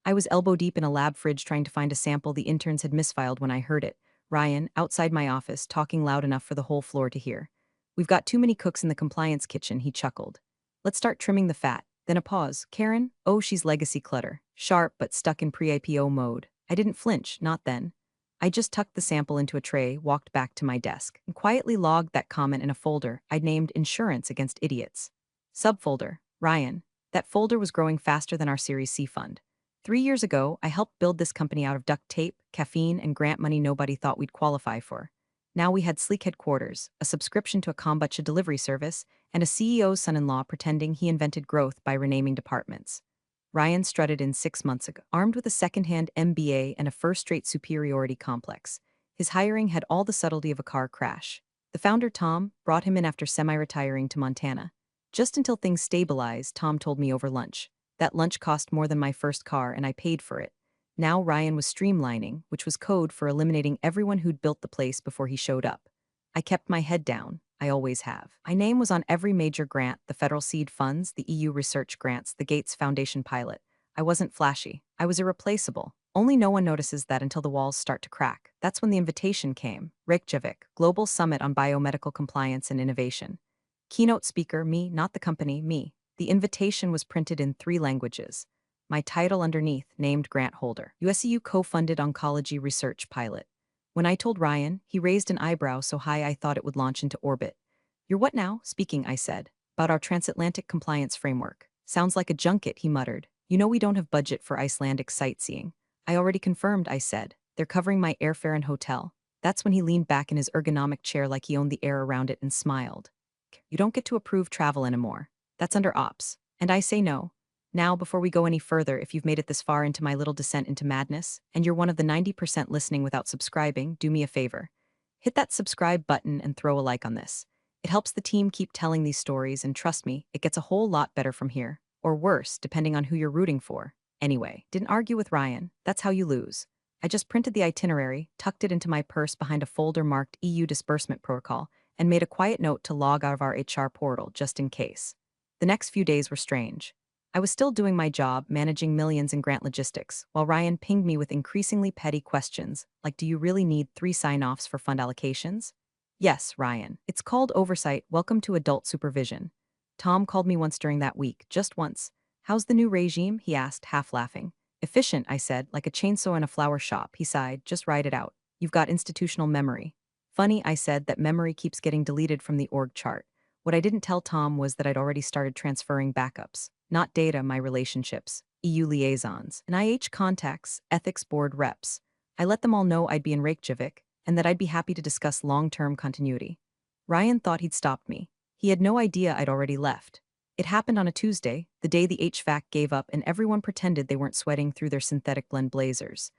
I was elbow deep in a lab fridge trying to find a sample the interns had misfiled when I heard it. Ryan, outside my office, talking loud enough for the whole floor to hear. "We've got too many cooks in the compliance kitchen," he chuckled. "Let's start trimming the fat." Then a pause. "Karen? Oh, she's legacy clutter. Sharp, but stuck in pre-IPO mode." I didn't flinch, not then. I just tucked the sample into a tray, walked back to my desk, and quietly logged that comment in a folder I'd named Insurance Against Idiots. Subfolder, Ryan. That folder was growing faster than our Series C fund. 3 years ago, I helped build this company out of duct tape, caffeine, and grant money nobody thought we'd qualify for. Now we had sleek headquarters, a subscription to a kombucha delivery service, and a CEO's son-in-law pretending he invented growth by renaming departments. Ryan strutted in 6 months ago, armed with a second-hand MBA and a first-rate superiority complex. His hiring had all the subtlety of a car crash. The founder, Tom, brought him in after semi-retiring to Montana. Just until things stabilized, Tom told me over lunch. That lunch cost more than my first car, and I paid for it. Now Ryan was streamlining, which was code for eliminating everyone who'd built the place before he showed up. I kept my head down. I always have. My name was on every major grant, the federal seed funds, the EU research grants, the Gates Foundation pilot. I wasn't flashy. I was irreplaceable. Only no one notices that until the walls start to crack. That's when the invitation came. Reykjavik, Global Summit on Biomedical Compliance and Innovation. Keynote speaker, me, not the company, me. The invitation was printed in 3 languages. My title underneath, named grant holder. USEU co-funded oncology research pilot. When I told Ryan, he raised an eyebrow so high I thought it would launch into orbit. "You're what now?" Speaking, I said. "About our transatlantic compliance framework." "Sounds like a junket," he muttered. "You know we don't have budget for Icelandic sightseeing." "I already confirmed," I said. "They're covering my airfare and hotel." That's when he leaned back in his ergonomic chair like he owned the air around it and smiled. "You don't get to approve travel anymore. That's under ops." And I say no. Now, before we go any further, if you've made it this far into my little descent into madness, and you're one of the 90% listening without subscribing, do me a favor. Hit that subscribe button and throw a like on this. It helps the team keep telling these stories, and trust me, it gets a whole lot better from here. Or worse, depending on who you're rooting for. Anyway, didn't argue with Ryan. That's how you lose. I just printed the itinerary, tucked it into my purse behind a folder marked EU Disbursement Protocol, and made a quiet note to log out of our HR portal just in case. The next few days were strange. I was still doing my job, managing millions in grant logistics, while Ryan pinged me with increasingly petty questions, like, "Do you really need 3 sign-offs for fund allocations?" "Yes, Ryan. It's called oversight. Welcome to adult supervision." Tom called me once during that week, just once. "How's the new regime?" he asked, half laughing. "Efficient," I said, "like a chainsaw in a flower shop." He sighed. "Just ride it out. You've got institutional memory." "Funny," I said, "that memory keeps getting deleted from the org chart." What I didn't tell Tom was that I'd already started transferring backups. Not data, my relationships, EU liaisons, NIH contacts, ethics board reps. I let them all know I'd be in Reykjavik, and that I'd be happy to discuss long-term continuity. Ryan thought he'd stopped me. He had no idea I'd already left. It happened on a Tuesday, the day the HVAC gave up and everyone pretended they weren't sweating through their synthetic blend blazers.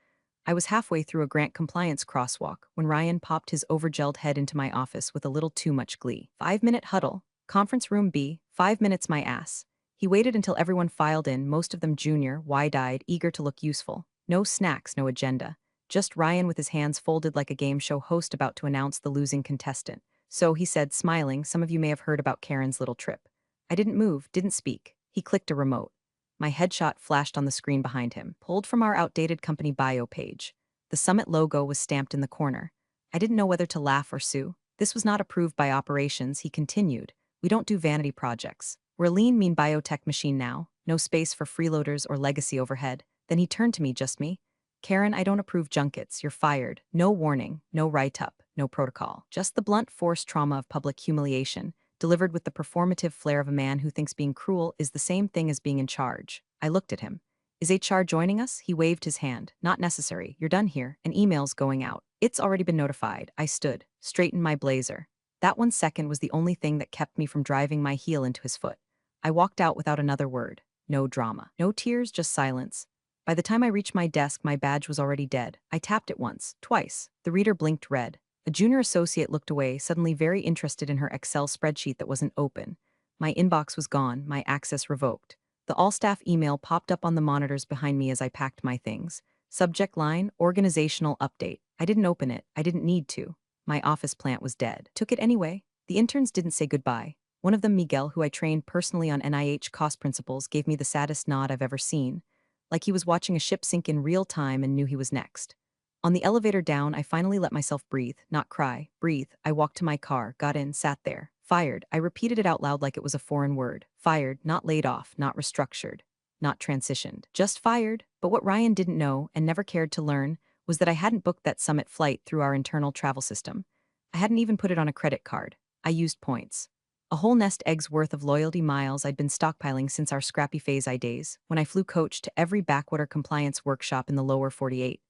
I was halfway through a grant compliance crosswalk when Ryan popped his overgelled head into my office with a little too much glee. 5-minute huddle, conference room B, 5 minutes my ass. He waited until everyone filed in, most of them junior, wide-eyed, eager to look useful. No snacks, no agenda. Just Ryan with his hands folded like a game show host about to announce the losing contestant. "So," he said, smiling, "some of you may have heard about Karen's little trip." I didn't move, didn't speak. He clicked a remote. My headshot flashed on the screen behind him, pulled from our outdated company bio page. The summit logo was stamped in the corner. I didn't know whether to laugh or sue. "This was not approved by operations," he continued. "We don't do vanity projects. We're a lean, mean biotech machine now. No space for freeloaders or legacy overhead." Then he turned to me, just me. "Karen, I don't approve junkets. You're fired. No warning, no write-up, no protocol. Just the blunt force trauma of public humiliation, delivered with the performative flair of a man who thinks being cruel is the same thing as being in charge." I looked at him. "Is HR joining us?" He waved his hand. "Not necessary. You're done here. An email's going out." "It's already been notified." I stood, straightened my blazer. That 1 second was the only thing that kept me from driving my heel into his foot. I walked out without another word. No drama. No tears, just silence. By the time I reached my desk, my badge was already dead. I tapped it once, twice. The reader blinked red. A junior associate looked away, suddenly very interested in her Excel spreadsheet that wasn't open. My inbox was gone, my access revoked. The all-staff email popped up on the monitors behind me as I packed my things. Subject line, organizational update. I didn't open it. I didn't need to. My office plant was dead. Took it anyway. The interns didn't say goodbye. One of them, Miguel, who I trained personally on NIH cost principles, gave me the saddest nod I've ever seen. like he was watching a ship sink in real time and knew he was next. On the elevator down, I finally let myself breathe, not cry. Breathe. I walked to my car, got in, sat there. Fired. I repeated it out loud like it was a foreign word. Fired, not laid off, not restructured, not transitioned. Just fired. But what Ryan didn't know, and never cared to learn, was that I hadn't booked that summit flight through our internal travel system. I hadn't even put it on a credit card. I used points. A whole nest egg's worth of loyalty miles I'd been stockpiling since our scrappy phase I days, when I flew coach to every backwater compliance workshop in the lower 48.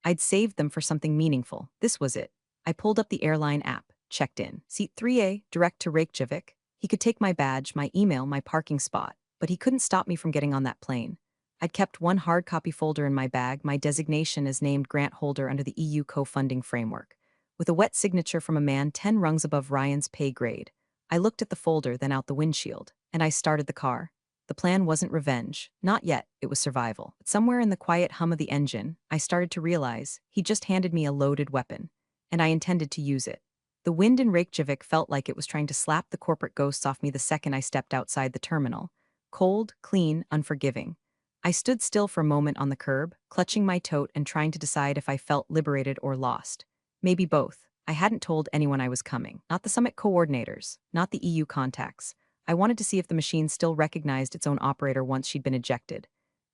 I'd saved them for something meaningful. This was it. I pulled up the airline app, checked in. Seat 3A, direct to Reykjavik. He could take my badge, my email, my parking spot, but he couldn't stop me from getting on that plane. I'd kept one hard copy folder in my bag, my designation as named grant holder under the EU co-funding framework, with a wet signature from a man 10 rungs above Ryan's pay grade. I looked at the folder, then out the windshield, and I started the car. The plan wasn't revenge. Not yet, it was survival. But somewhere in the quiet hum of the engine, I started to realize he just handed me a loaded weapon, and I intended to use it. The wind in Reykjavik felt like it was trying to slap the corporate ghosts off me the second I stepped outside the terminal. Cold, clean, unforgiving. I stood still for a moment on the curb, clutching my tote and trying to decide if I felt liberated or lost. Maybe both. I hadn't told anyone I was coming. Not the summit coordinators, not the EU contacts. I wanted to see if the machine still recognized its own operator once she'd been ejected.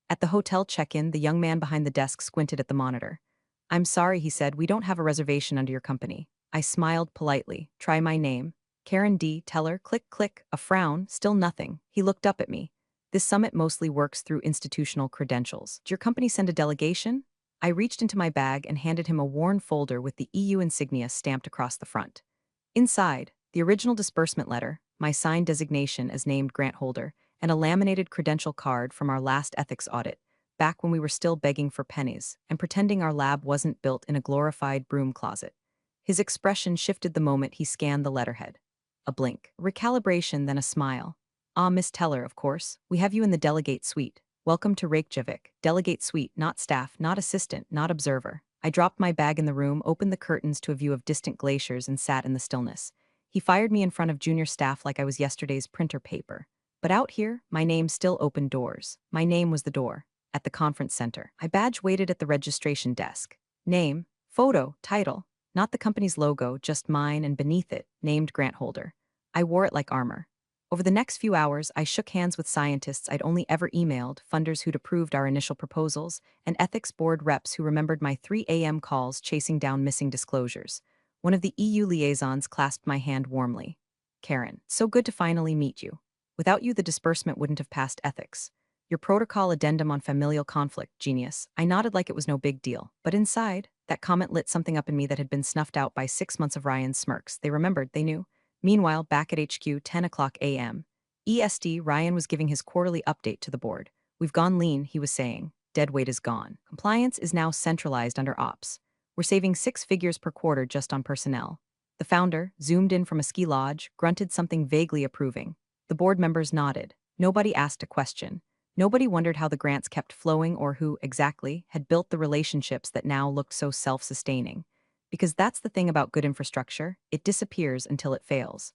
At the hotel check-in, the young man behind the desk squinted at the monitor. "I'm sorry," he said, "we don't have a reservation under your company." I smiled politely. "Try my name. Karen D. Teller." Click, click. A frown, still nothing. He looked up at me. "This summit mostly works through institutional credentials. Did your company send a delegation?" I reached into my bag and handed him a worn folder with the EU insignia stamped across the front. Inside, the original disbursement letter, my signed designation as named grant holder, and a laminated credential card from our last ethics audit, back when we were still begging for pennies and pretending our lab wasn't built in a glorified broom closet. His expression shifted the moment he scanned the letterhead. A blink, a recalibration, then a smile. "Ah, Miss Teller, of course. We have you in the delegate suite. Welcome to Reykjavik. Delegate suite, not staff, not assistant, not observer." I dropped my bag in the room, opened the curtains to a view of distant glaciers, and sat in the stillness. He fired me in front of junior staff like I was yesterday's printer paper. But out here, my name still opened doors. My name was the door. At the conference center, my badge waited at the registration desk. Name, photo, title. Not the company's logo, just mine, and beneath it, named grant holder. I wore it like armor. Over the next few hours, I shook hands with scientists I'd only ever emailed, funders who'd approved our initial proposals, and ethics board reps who remembered my 3 a.m. calls chasing down missing disclosures. One of the EU liaisons clasped my hand warmly. "Karen, so good to finally meet you. Without you, the disbursement wouldn't have passed ethics. Your protocol addendum on familial conflict, genius." I nodded like it was no big deal. But inside, that comment lit something up in me that had been snuffed out by 6 months of Ryan's smirks. They remembered, they knew. Meanwhile, back at HQ, 10 o'clock a.m. EST, Ryan was giving his quarterly update to the board. "We've gone lean," he was saying. "Dead weight is gone. Compliance is now centralized under ops. We're saving 6 figures per quarter just on personnel." The founder, zoomed in from a ski lodge, grunted something vaguely approving. The board members nodded. Nobody asked a question. Nobody wondered how the grants kept flowing or who, exactly, had built the relationships that now looked so self-sustaining. Because that's the thing about good infrastructure, it disappears until it fails.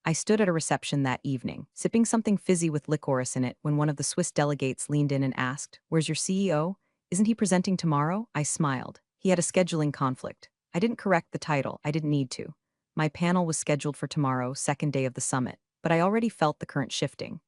I stood at a reception that evening, sipping something fizzy with licorice in it, when one of the Swiss delegates leaned in and asked, "Where's your CEO? Isn't he presenting tomorrow?" I smiled. He had a scheduling conflict. I didn't correct the title, I didn't need to. My panel was scheduled for tomorrow, second day of the summit, but I already felt the current shifting.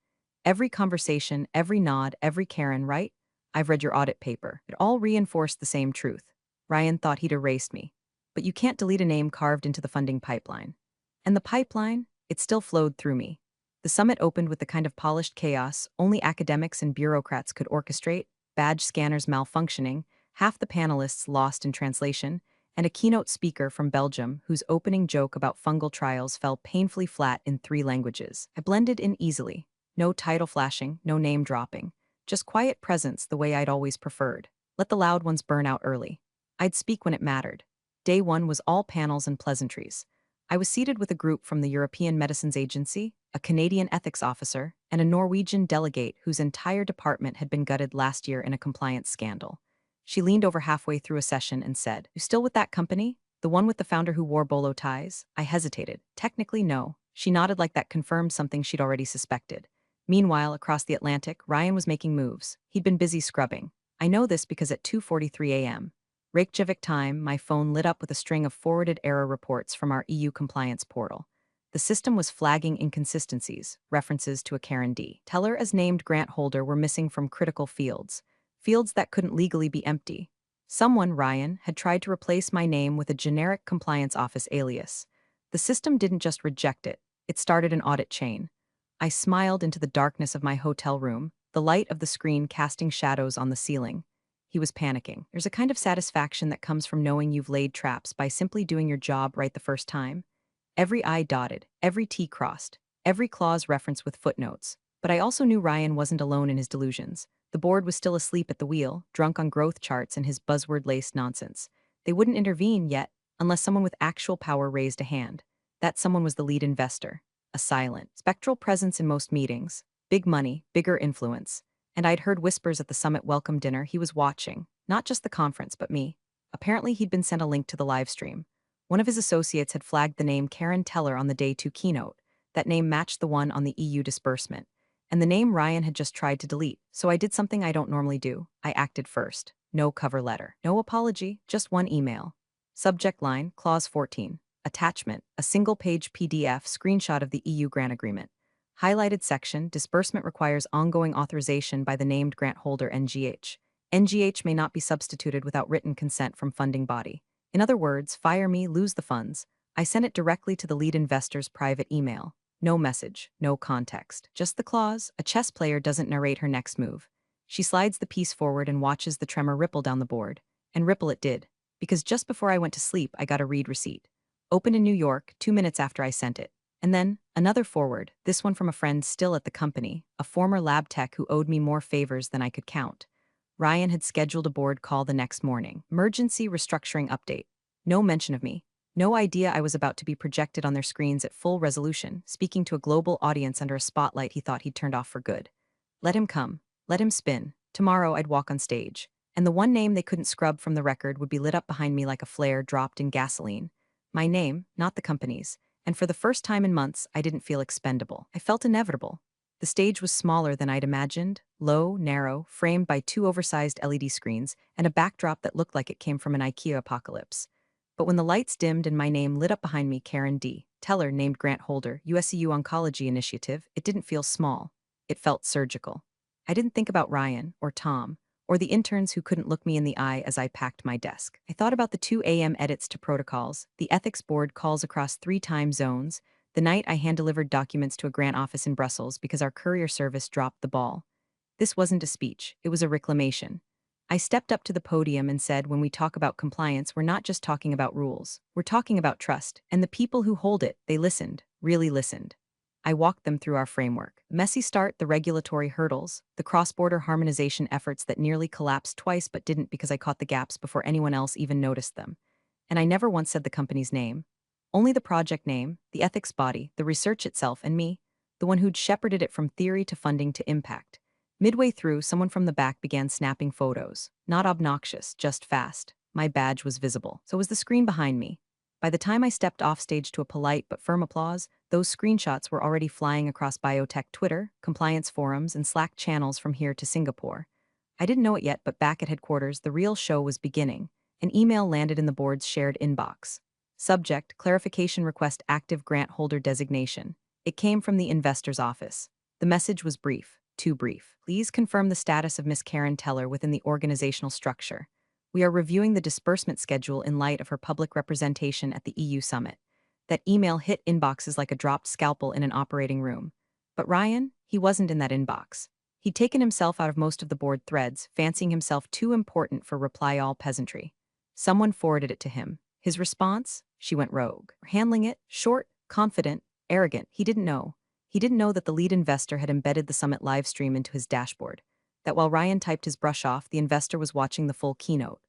Every conversation, every nod, every Karen, right? "I've read your audit paper." It all reinforced the same truth. Ryan thought he'd erased me. But you can't delete a name carved into the funding pipeline. And the pipeline, it still flowed through me. The summit opened with the kind of polished chaos only academics and bureaucrats could orchestrate, badge scanners malfunctioning, half the panelists lost in translation, and a keynote speaker from Belgium whose opening joke about fungal trials fell painfully flat in 3 languages. I blended in easily. No title flashing, no name dropping. Just quiet presence the way I'd always preferred. Let the loud ones burn out early. I'd speak when it mattered. Day 1 was all panels and pleasantries. I was seated with a group from the European Medicines Agency, a Canadian ethics officer, and a Norwegian delegate whose entire department had been gutted last year in a compliance scandal. She leaned over halfway through a session and said, "You still with that company? The one with the founder who wore bolo ties?" I hesitated. Technically, no. She nodded like that confirmed something she'd already suspected. Meanwhile, across the Atlantic, Ryan was making moves. He'd been busy scrubbing. I know this because at 2:43 a.m. Reykjavik time, my phone lit up with a string of forwarded error reports from our EU compliance portal. The system was flagging inconsistencies, references to a Karen D. Teller as named grant holder were missing from critical fields that couldn't legally be empty. Someone, Ryan, had tried to replace my name with a generic compliance office alias. The system didn't just reject it, it started an audit chain. I smiled into the darkness of my hotel room, the light of the screen casting shadows on the ceiling. He was panicking. There's a kind of satisfaction that comes from knowing you've laid traps by simply doing your job right the first time. Every I dotted, every T crossed, every clause referenced with footnotes. But I also knew Ryan wasn't alone in his delusions. The board was still asleep at the wheel, drunk on growth charts and his buzzword-laced nonsense. They wouldn't intervene yet, unless someone with actual power raised a hand. That someone was the lead investor. A silent, spectral presence in most meetings. Big money, bigger influence. And I'd heard whispers at the summit welcome dinner he was watching, not just the conference, but me. Apparently he'd been sent a link to the live stream. One of his associates had flagged the name Karen Teller on the day 2 keynote. That name matched the one on the EU disbursement. And the name Ryan had just tried to delete, so I did something I don't normally do. I acted first. No cover letter. No apology, just one email. Subject line, Clause 14. Attachment, a single-page PDF screenshot of the EU grant agreement. Highlighted section, disbursement requires ongoing authorization by the named grant holder NGH. NGH may not be substituted without written consent from funding body. In other words, fire me, lose the funds. I sent it directly to the lead investor's private email. No message, no context. Just the clause, a chess player doesn't narrate her next move. She slides the piece forward and watches the tremor ripple down the board. And ripple it did. Because just before I went to sleep, I got a read receipt. Opened in New York, 2 minutes after I sent it. And then, another forward, this one from a friend still at the company, a former lab tech who owed me more favors than I could count. Ryan had scheduled a board call the next morning. Emergency restructuring update. No mention of me. No idea I was about to be projected on their screens at full resolution, speaking to a global audience under a spotlight he thought he'd turned off for good. Let him come. Let him spin. Tomorrow I'd walk on stage. And the one name they couldn't scrub from the record would be lit up behind me like a flare dropped in gasoline. My name, not the company's. And for the first time in months, I didn't feel expendable. I felt inevitable. The stage was smaller than I'd imagined, low, narrow, framed by 2 oversized LED screens, and a backdrop that looked like it came from an IKEA apocalypse. But when the lights dimmed and my name lit up behind me, Karen D. Teller named grant holder, USEU Oncology Initiative, it didn't feel small. It felt surgical. I didn't think about Ryan, or Tom, or the interns who couldn't look me in the eye as I packed my desk. I thought about the 2 a.m. edits to protocols, the ethics board calls across 3 time zones, the night I hand-delivered documents to a grant office in Brussels because our courier service dropped the ball. This wasn't a speech, it was a reclamation. I stepped up to the podium and said, when we talk about compliance, we're not just talking about rules. We're talking about trust. And the people who hold it, they listened, really listened. I walked them through our framework. Messy start, the regulatory hurdles, the cross-border harmonization efforts that nearly collapsed twice but didn't because I caught the gaps before anyone else even noticed them. And I never once said the company's name. Only the project name, the ethics body, the research itself, and me, the one who'd shepherded it from theory to funding to impact. Midway through, someone from the back began snapping photos. Not obnoxious, just fast. My badge was visible. So was the screen behind me. By the time I stepped off stage to a polite but firm applause, those screenshots were already flying across biotech Twitter, compliance forums, and Slack channels from here to Singapore. I didn't know it yet, but back at headquarters, the real show was beginning. An email landed in the board's shared inbox. Subject, clarification request active grant holder designation. It came from the investor's office. The message was brief, too brief. Please confirm the status of Miss Karen Teller within the organizational structure. We are reviewing the disbursement schedule in light of her public representation at the EU summit. That email hit inboxes like a dropped scalpel in an operating room. But Ryan, he wasn't in that inbox. He'd taken himself out of most of the board threads, fancying himself too important for reply-all peasantry. Someone forwarded it to him. His response? She went rogue. Handling it, short, confident, arrogant. He didn't know. He didn't know that the lead investor had embedded the summit livestream into his dashboard. That while Ryan typed his brush off, the investor was watching the full keynote.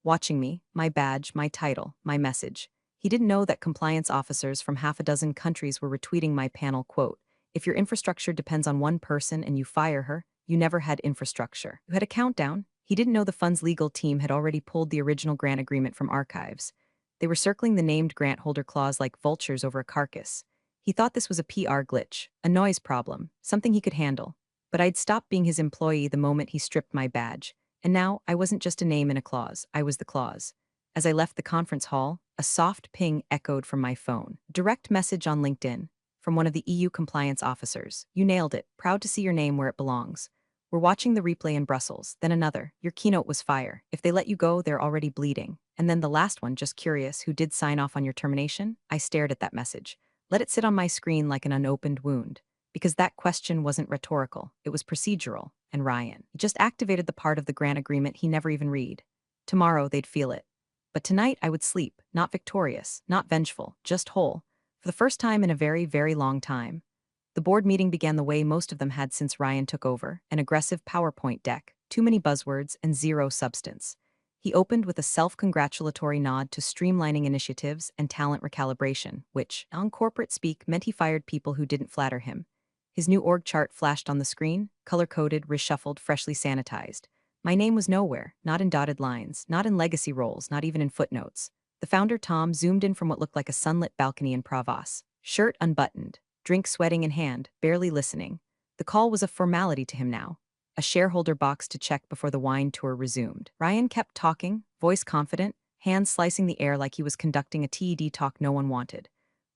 Watching me, my badge, my title, my message. He didn't know that compliance officers from half a dozen countries were retweeting my panel quote, "If your infrastructure depends on one person and you fire her, you never had infrastructure." You had a countdown. He didn't know the fund's legal team had already pulled the original grant agreement from archives. They were circling the named grant holder clause like vultures over a carcass. He thought this was a PR glitch, a noise problem, something he could handle. But I'd stopped being his employee the moment he stripped my badge. And now, I wasn't just a name in a clause, I was the clause. As I left the conference hall, a soft ping echoed from my phone. Direct message on LinkedIn from one of the EU compliance officers. You nailed it. Proud to see your name where it belongs. We're watching the replay in Brussels. Then another. Your keynote was fire. If they let you go, they're already bleeding. And then the last one, just curious, who did sign off on your termination? I stared at that message. Let it sit on my screen like an unopened wound. Because that question wasn't rhetorical. It was procedural. And Ryan just activated the part of the grant agreement he never even read. Tomorrow, they'd feel it. But tonight, I would sleep, not victorious, not vengeful, just whole. For the first time in a very, very long time. The board meeting began the way most of them had since Ryan took over, an aggressive PowerPoint deck, too many buzzwords, and zero substance. He opened with a self-congratulatory nod to streamlining initiatives and talent recalibration, which, on corporate speak, meant he fired people who didn't flatter him. His new org chart flashed on the screen, color-coded, reshuffled, freshly sanitized. My name was nowhere, not in dotted lines, not in legacy roles, not even in footnotes. The founder, Tom, zoomed in from what looked like a sunlit balcony in Provence. Shirt unbuttoned, drink sweating in hand, barely listening. The call was a formality to him now. A shareholder box to check before the wine tour resumed. Ryan kept talking, voice confident, hands slicing the air like he was conducting a TED talk no one wanted.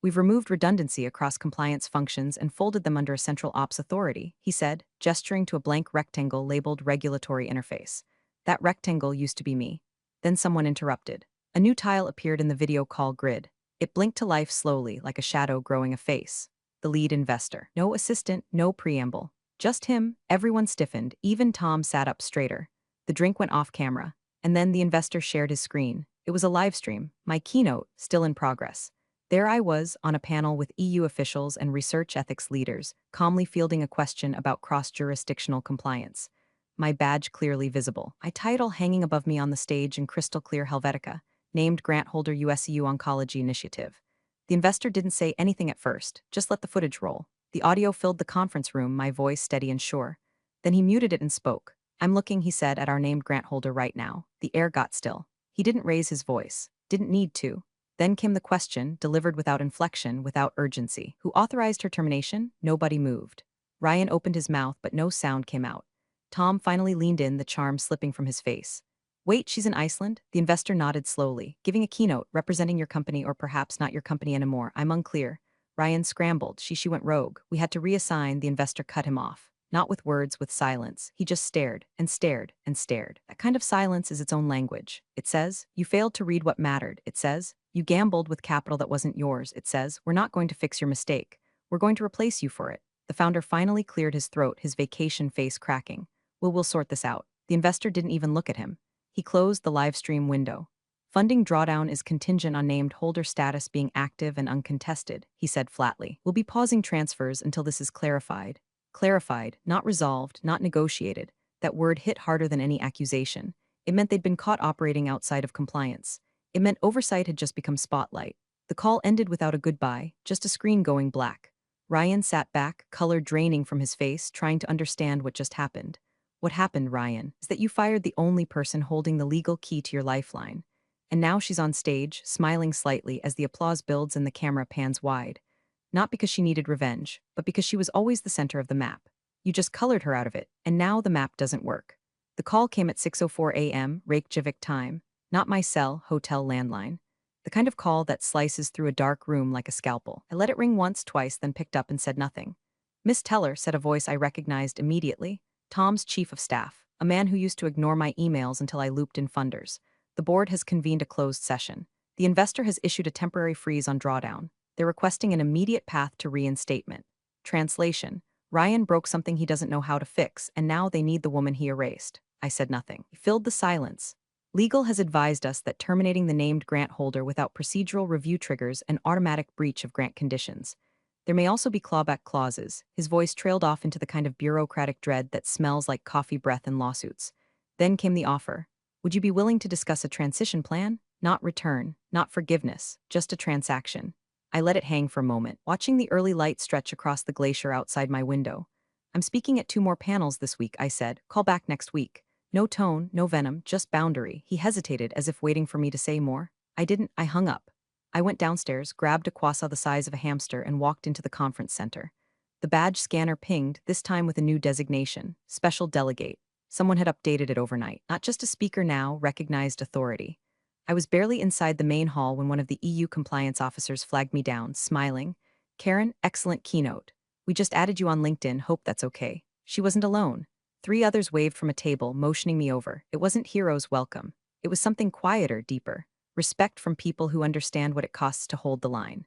We've removed redundancy across compliance functions and folded them under a central ops authority, he said, gesturing to a blank rectangle labeled regulatory interface. That rectangle used to be me. Then someone interrupted. A new tile appeared in the video call grid. It blinked to life slowly, like a shadow growing a face. The lead investor. No assistant, no preamble. Just him. Everyone stiffened. Even Tom sat up straighter. The drink went off camera. And then the investor shared his screen. It was a live stream. My keynote, still in progress. There I was, on a panel with EU officials and research ethics leaders, calmly fielding a question about cross-jurisdictional compliance. My badge clearly visible. My title hanging above me on the stage in crystal clear Helvetica, named grant holder USEU Oncology Initiative. The investor didn't say anything at first, just let the footage roll. The audio filled the conference room, my voice steady and sure. Then he muted it and spoke. I'm looking, he said, at our named grant holder right now. The air got still. He didn't raise his voice. Didn't need to. Then came the question, delivered without inflection, without urgency. Who authorized her termination? Nobody moved. Ryan opened his mouth, but no sound came out. Tom finally leaned in, the charm slipping from his face. Wait, she's in Iceland? The investor nodded slowly, giving a keynote, representing your company or perhaps not your company anymore. I'm unclear. Ryan scrambled. She went rogue. We had to reassign. The investor cut him off. Not with words, with silence. He just stared, and stared, and stared. That kind of silence is its own language. It says, you failed to read what mattered. It says, you gambled with capital that wasn't yours. It says, we're not going to fix your mistake. We're going to replace you for it. The founder finally cleared his throat, his vacation face cracking. We'll sort this out. The investor didn't even look at him. He closed the live stream window. Funding drawdown is contingent on named holder status being active and uncontested, he said flatly. We'll be pausing transfers until this is clarified. Clarified, not resolved, not negotiated. That word hit harder than any accusation. It meant they'd been caught operating outside of compliance. It meant oversight had just become spotlight. The call ended without a goodbye, just a screen going black. Ryan sat back, color draining from his face, trying to understand what just happened. What happened, Ryan, is that you fired the only person holding the legal key to your lifeline. And now she's on stage, smiling slightly as the applause builds and the camera pans wide. Not because she needed revenge, but because she was always the center of the map. You just colored her out of it, and now the map doesn't work. The call came at 6:04 a.m., Reykjavik time, not my cell, hotel landline. The kind of call that slices through a dark room like a scalpel. I let it ring once, twice, then picked up and said nothing. Miss Teller, said a voice I recognized immediately. Tom's chief of staff, a man who used to ignore my emails until I looped in funders. The board has convened a closed session. The investor has issued a temporary freeze on drawdown. They're requesting an immediate path to reinstatement. Translation: Ryan broke something he doesn't know how to fix, and now they need the woman he erased. I said nothing. He filled the silence. Legal has advised us that terminating the named grant holder without procedural review triggers an automatic breach of grant conditions. There may also be clawback clauses. His voice trailed off into the kind of bureaucratic dread that smells like coffee breath in lawsuits. Then came the offer. Would you be willing to discuss a transition plan? Not return, not forgiveness, just a transaction. I let it hang for a moment, watching the early light stretch across the glacier outside my window. I'm speaking at 2 more panels this week, I said. Call back next week. No tone, no venom, just boundary. He hesitated as if waiting for me to say more. I didn't. I hung up. I went downstairs, grabbed a croissant the size of a hamster, and walked into the conference center. The badge scanner pinged, this time with a new designation. Special delegate. Someone had updated it overnight. Not just a speaker now, recognized authority. I was barely inside the main hall when one of the EU compliance officers flagged me down, smiling. Karen, excellent keynote. We just added you on LinkedIn, hope that's okay. She wasn't alone. 3 others waved from a table, motioning me over. It wasn't heroes welcome. It was something quieter, deeper. Respect from people who understand what it costs to hold the line.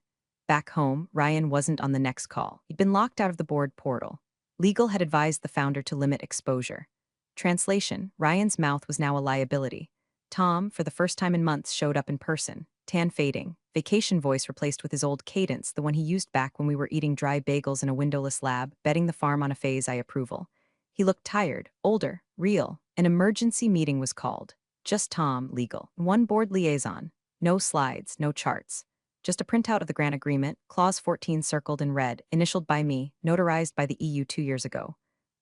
Back home, Ryan wasn't on the next call. He'd been locked out of the board portal. Legal had advised the founder to limit exposure. Translation: Ryan's mouth was now a liability. Tom, for the first time in months, showed up in person. Tan fading, vacation voice replaced with his old cadence, the one he used back when we were eating dry bagels in a windowless lab, betting the farm on a phase I approval. He looked tired, older, real. An emergency meeting was called. Just Tom, legal. One board liaison. No slides, no charts. Just a printout of the grant agreement, clause 14 circled in red, initialed by me, notarized by the EU 2 years ago.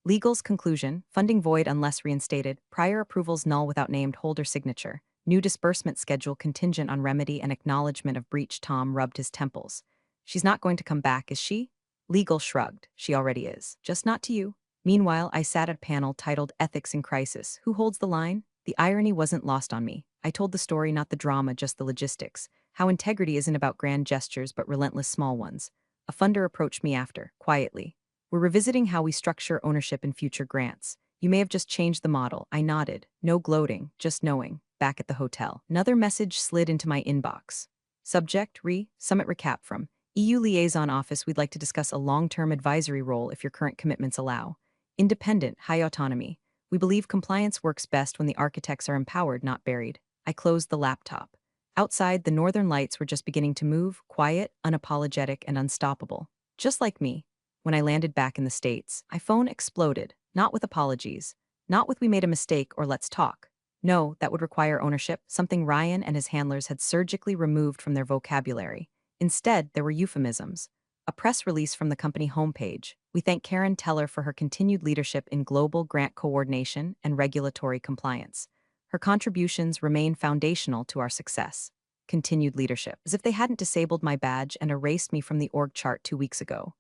Legal's conclusion: funding void unless reinstated, prior approvals null without named holder signature, new disbursement schedule contingent on remedy and acknowledgement of breach. Tom rubbed his temples. She's not going to come back, is she? Legal shrugged. She already is. Just not to you. Meanwhile, I sat at a panel titled Ethics in Crisis. Who holds the line? The irony wasn't lost on me. I told the story, not the drama, just the logistics. How integrity isn't about grand gestures but relentless small ones. A funder approached me after, quietly. We're revisiting how we structure ownership in future grants. You may have just changed the model. I nodded. No gloating, just knowing. Back at the hotel. Another message slid into my inbox. Subject: Summit recap from EU Liaison Office. We'd like to discuss a long-term advisory role if your current commitments allow. Independent, high autonomy. We believe compliance works best when the architects are empowered, not buried. I closed the laptop. Outside, the northern lights were just beginning to move, quiet, unapologetic, and unstoppable. Just like me. When I landed back in the States, my phone exploded, not with apologies, not with "we made a mistake" or "let's talk." No, that would require ownership, something Ryan and his handlers had surgically removed from their vocabulary. Instead, there were euphemisms. A press release from the company homepage. We thank Karen Teller for her continued leadership in global grant coordination and regulatory compliance. Her contributions remain foundational to our success. Continued leadership. As if they hadn't disabled my badge and erased me from the org chart 2 weeks ago.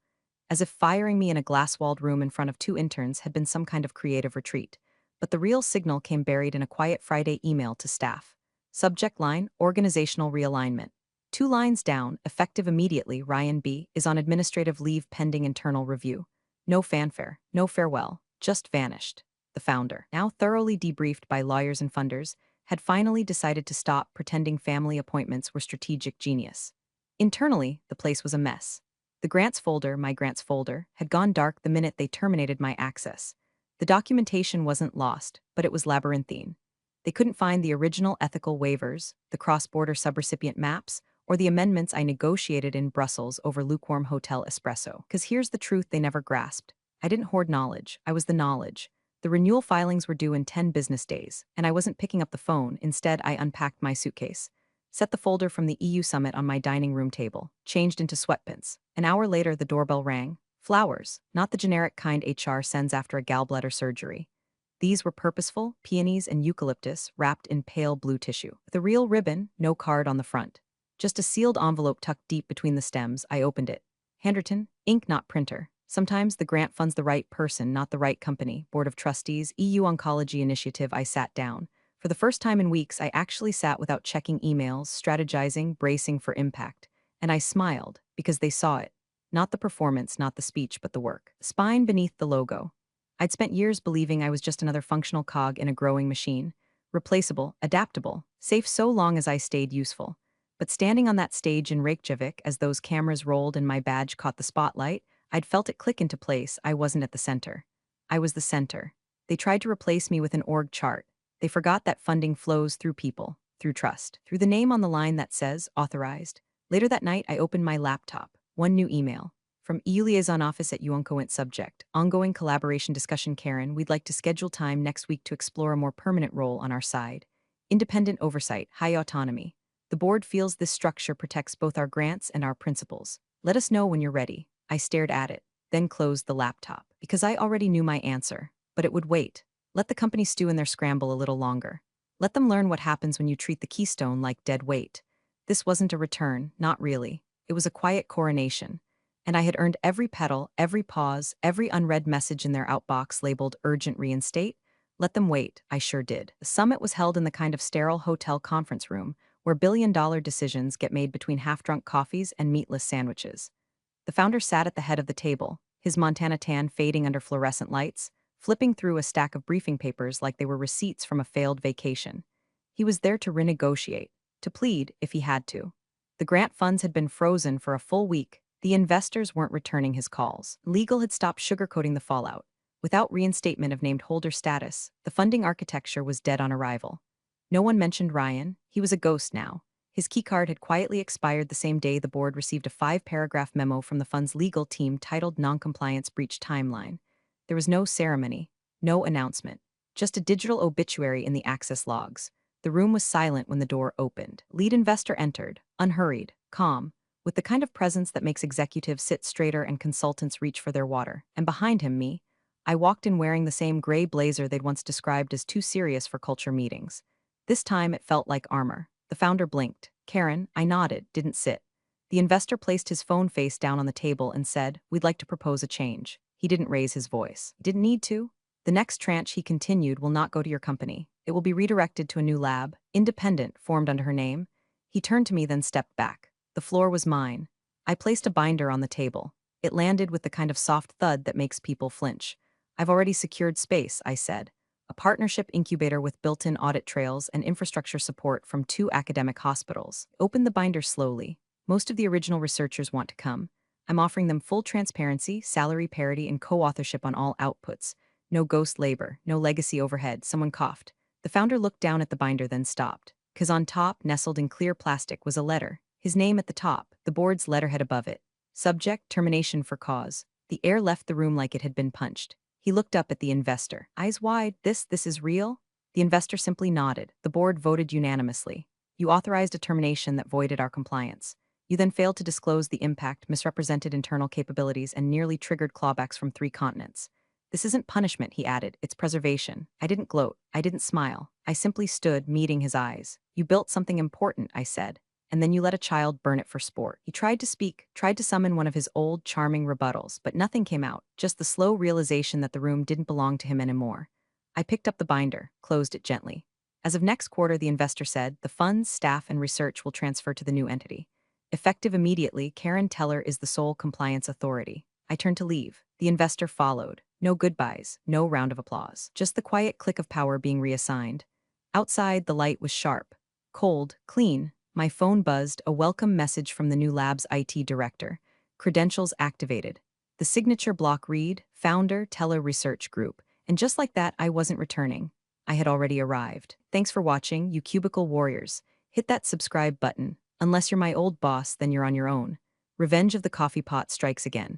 As if firing me in a glass-walled room in front of 2 interns had been some kind of creative retreat. But the real signal came buried in a quiet Friday email to staff. Subject line: Organizational realignment. 2 lines down, effective immediately. Ryan B. is on administrative leave pending internal review. No fanfare, no farewell, just vanished. The founder, now thoroughly debriefed by lawyers and funders, had finally decided to stop pretending family appointments were strategic genius. Internally, the place was a mess. The grants folder, my grants folder, had gone dark the minute they terminated my access. The documentation wasn't lost, but it was labyrinthine. They couldn't find the original ethical waivers, the cross-border subrecipient maps, or the amendments I negotiated in Brussels over lukewarm hotel espresso. Because here's the truth they never grasped. I didn't hoard knowledge, I was the knowledge. The renewal filings were due in 10 business days, and I wasn't picking up the phone. Instead, I unpacked my suitcase. Set the folder from the EU summit on my dining room table, changed into sweatpants. An hour later, the doorbell rang. Flowers, not the generic kind HR sends after a gallbladder surgery. These were purposeful, peonies and eucalyptus wrapped in pale blue tissue. With a real ribbon, no card on the front. Just a sealed envelope tucked deep between the stems. I opened it. Handwritten, ink not printer. Sometimes the grant funds the right person, not the right company. Board of Trustees, EU Oncology Initiative. I sat down. For the first time in weeks, I actually sat without checking emails, strategizing, bracing for impact. And I smiled, because they saw it. Not the performance, not the speech, but the work. The spine beneath the logo. I'd spent years believing I was just another functional cog in a growing machine. Replaceable, adaptable, safe so long as I stayed useful. But standing on that stage in Reykjavik, as those cameras rolled and my badge caught the spotlight, I'd felt it click into place. I wasn't at the center. I was the center. They tried to replace me with an org chart. They forgot that funding flows through people, through trust, through the name on the line that says authorized. Later that night, I opened my laptop. One new email. From EU Liaison Office at UNCOINT. Subject: Ongoing collaboration discussion. Karen, we'd like to schedule time next week to explore a more permanent role on our side. Independent oversight, high autonomy. The board feels this structure protects both our grants and our principles. Let us know when you're ready. I stared at it, then closed the laptop, because I already knew my answer. But it would wait. Let the company stew in their scramble a little longer. Let them learn what happens when you treat the keystone like dead weight. This wasn't a return, not really. It was a quiet coronation. And I had earned every petal, every pause, every unread message in their outbox labeled urgent reinstate, Let them wait, I sure did. The summit was held in the kind of sterile hotel conference room where billion-dollar decisions get made between half-drunk coffees and meatless sandwiches. The founder sat at the head of the table, his Montana tan fading under fluorescent lights, flipping through a stack of briefing papers like they were receipts from a failed vacation. He was there to renegotiate, to plead if he had to. The grant funds had been frozen for a full week. The investors weren't returning his calls. Legal had stopped sugarcoating the fallout. Without reinstatement of named holder status, the funding architecture was dead on arrival. No one mentioned Ryan. He was a ghost now. His keycard had quietly expired the same day the board received a 5-paragraph memo from the fund's legal team titled Noncompliance Breach Timeline. There was no ceremony, no announcement, just a digital obituary in the access logs. The room was silent when the door opened. Lead investor entered, unhurried, calm, with the kind of presence that makes executives sit straighter and consultants reach for their water. And behind him, me. I walked in wearing the same gray blazer they'd once described as too serious for culture meetings. This time it felt like armor. The founder blinked. Karen, I nodded, didn't sit. The investor placed his phone face down on the table and said, "We'd like to propose a change." He didn't raise his voice. He didn't need to. The next tranche, he continued, will not go to your company. It will be redirected to a new lab, independent, formed under her name. He turned to me, then stepped back. The floor was mine. I placed a binder on the table. It landed with the kind of soft thud that makes people flinch. I've already secured space, I said. A partnership incubator with built-in audit trails and infrastructure support from 2 academic hospitals. Open the binder slowly. Most of the original researchers want to come. I'm offering them full transparency, salary parity, and co-authorship on all outputs. No ghost labor, no legacy overhead. Someone coughed. The founder looked down at the binder, then stopped. 'Cause on top, nestled in clear plastic, was a letter. His name at the top, the board's letterhead above it. Subject, termination for cause. The air left the room like it had been punched. He looked up at the investor, eyes wide. This is real? The investor simply nodded. The board voted unanimously. You authorized a termination that voided our compliance. You then failed to disclose the impact, misrepresented internal capabilities, and nearly triggered clawbacks from 3 continents. This isn't punishment, he added. It's preservation. I didn't gloat. I didn't smile. I simply stood, meeting his eyes. You built something important, I said. And then you let a child burn it for sport. He tried to speak, tried to summon one of his old, charming rebuttals, but nothing came out, just the slow realization that the room didn't belong to him anymore. I picked up the binder, closed it gently. As of next quarter, the investor said, the funds, staff, and research will transfer to the new entity. Effective immediately, Karen Teller is the sole compliance authority. I turned to leave. The investor followed. No goodbyes, no round of applause, just the quiet click of power being reassigned. Outside, the light was sharp, cold, clean. My phone buzzed, a welcome message from the new lab's IT director. Credentials activated. The signature block read, Founder, Teller Research Group. And just like that, I wasn't returning. I had already arrived. Thanks for watching, you cubicle warriors. Hit that subscribe button. Unless you're my old boss, then you're on your own. Revenge of the coffee pot strikes again.